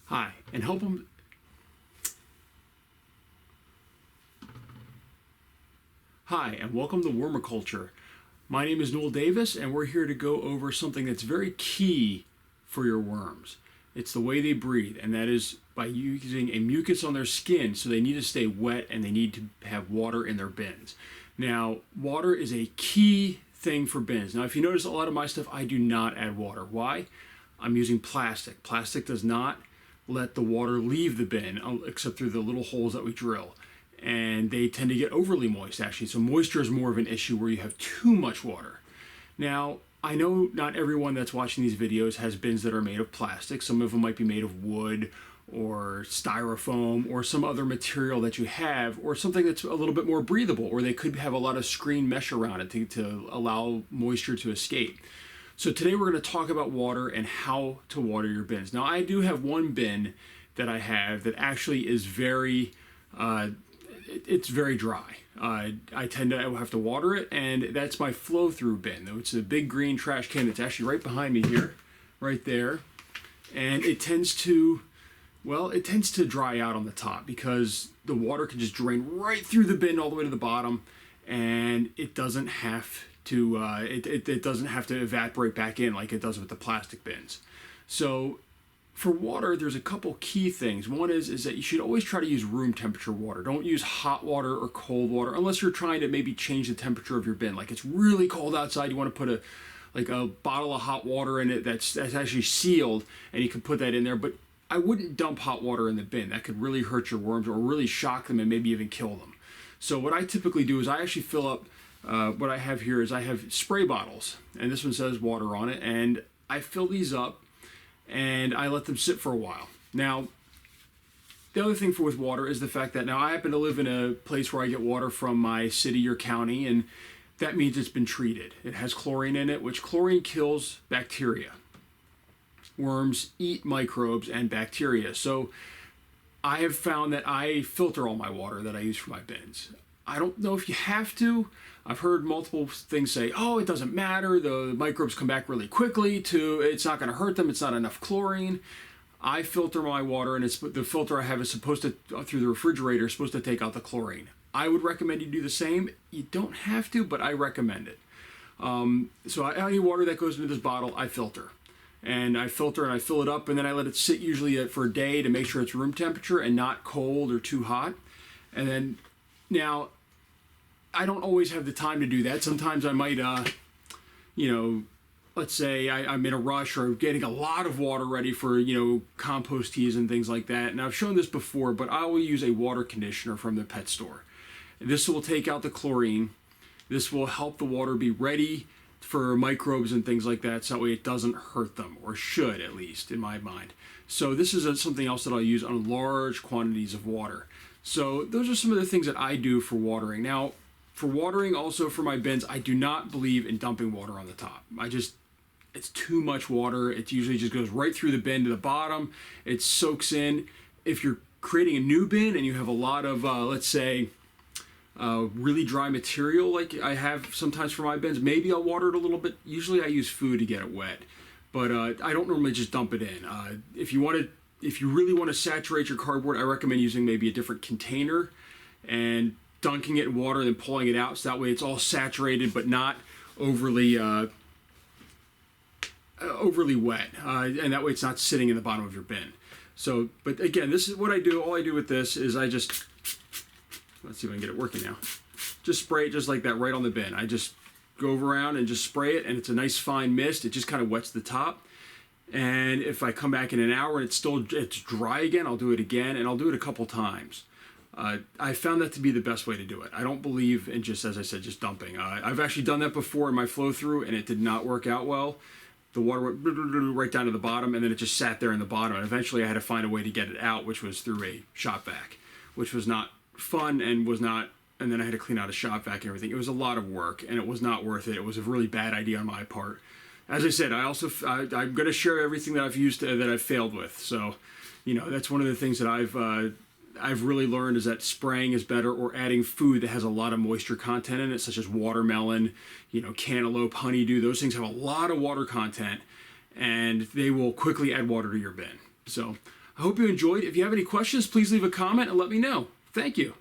Hi, and help them. Hi, and welcome to Wormiculture. My name is Noel Davis, and we're here to go over something that's very key for your worms. It's the way they breathe, and that is by using a mucus on their skin, so they need to stay wet and they need to have water in their bins. Now, water is a key thing for bins. Now, if you notice a lot of my stuff, I do not add water. Why? I'm using plastic. Plastic does not let the water leave the bin except through the little holes that we drill. And they tend to get overly moist, actually. So moisture is more of an issue where you have too much water. Now, I know not everyone that's watching these videos has bins that are made of plastic. Some of them might be made of wood or styrofoam or some other material that you have, or something that's a little bit more breathable, or they could have a lot of screen mesh around it to allow moisture to escape. So today we're going to talk about water and how to water your bins. Now, I do have one bin that I have that actually is it's very dry. I tend to have to water it, and that's my flow-through bin. It's a big green trash can that's actually right behind me here, right there. And it tends to dry out on the top because the water can just drain right through the bin all the way to the bottom, and it doesn't have to it doesn't have to evaporate back in like it does with the plastic bins. So for water, there's a couple key things. One is that you should always try to use room temperature water. Don't use hot water or cold water unless you're trying to maybe change the temperature of your bin. Like it's really cold outside, you want to put a bottle of hot water in it that's actually sealed, and you can put that in there. But I wouldn't dump hot water in the bin. That could really hurt your worms or really shock them and maybe even kill them. So what I typically do is I actually fill up, what I have here is I have spray bottles, and this one says water on it, and I fill these up and I let them sit for a while. Now, the other thing with water is the fact that now I happen to live in a place where I get water from my city or county, and that means it's been treated. It has chlorine in it, which chlorine kills bacteria. Worms eat microbes and bacteria. So I have found that I filter all my water that I use for my bins. I don't know if you have to. I've heard multiple things say, oh, it doesn't matter, the microbes come back really quickly, to it's not going to hurt them, it's not enough chlorine. I filter my water, and the filter I have is supposed to, through the refrigerator, is supposed to take out the chlorine. I would recommend you do the same. You don't have to, but I recommend it. So any water that goes into this bottle, I filter. And I filter and I fill it up, and then I let it sit usually for a day to make sure it's room temperature and not cold or too hot. And then, now, I don't always have the time to do that. Sometimes I might, let's say I'm in a rush or getting a lot of water ready for, compost teas and things like that. And I've shown this before, but I will use a water conditioner from the pet store. This will take out the chlorine. This will help the water be ready for microbes and things like that, so that way it doesn't hurt them, or should, at least, in my mind. So this is something else that I'll use on large quantities of water. So those are some of the things that I do for watering. Now, for watering also for my bins, I do not believe in dumping water on the top. It's too much water. It usually just goes right through the bin to the bottom. It soaks in. If you're creating a new bin and you have a lot of, let's say, really dry material like I have sometimes for my bins, maybe I'll water it a little bit. Usually I use food to get it wet, but I don't normally just dump it in. If you really want to saturate your cardboard, I recommend using maybe a different container and dunking it in water and then pulling it out, so that way it's all saturated but not overly wet, and that way it's not sitting in the bottom of your bin. So, but again, this is what I do. All I do with this is I just, let's see if I can get it working now. Just spray it just like that right on the bin. I just go around and just spray it, and it's a nice fine mist. It just kind of wets the top. And if I come back in an hour and it's dry again, I'll do it again, and I'll do it a couple times. I found that to be the best way to do it. I don't believe in just, as I said, just dumping. I've actually done that before in my flow through, and it did not work out well. The water went right down to the bottom, and then it just sat there in the bottom. And eventually I had to find a way to get it out, which was through a shop vac, which was not fun and then I had to clean out a shop vac and everything. It was a lot of work, and it was not worth it. It was a really bad idea on my part. As I said, I'm going to share everything that I've used that I've failed with. So, that's one of the things that I've really learned, is that spraying is better, or adding food that has a lot of moisture content in it, such as watermelon, cantaloupe, honeydew. Those things have a lot of water content, and they will quickly add water to your bin. So I hope you enjoyed. If you have any questions, please leave a comment and let me know. Thank you.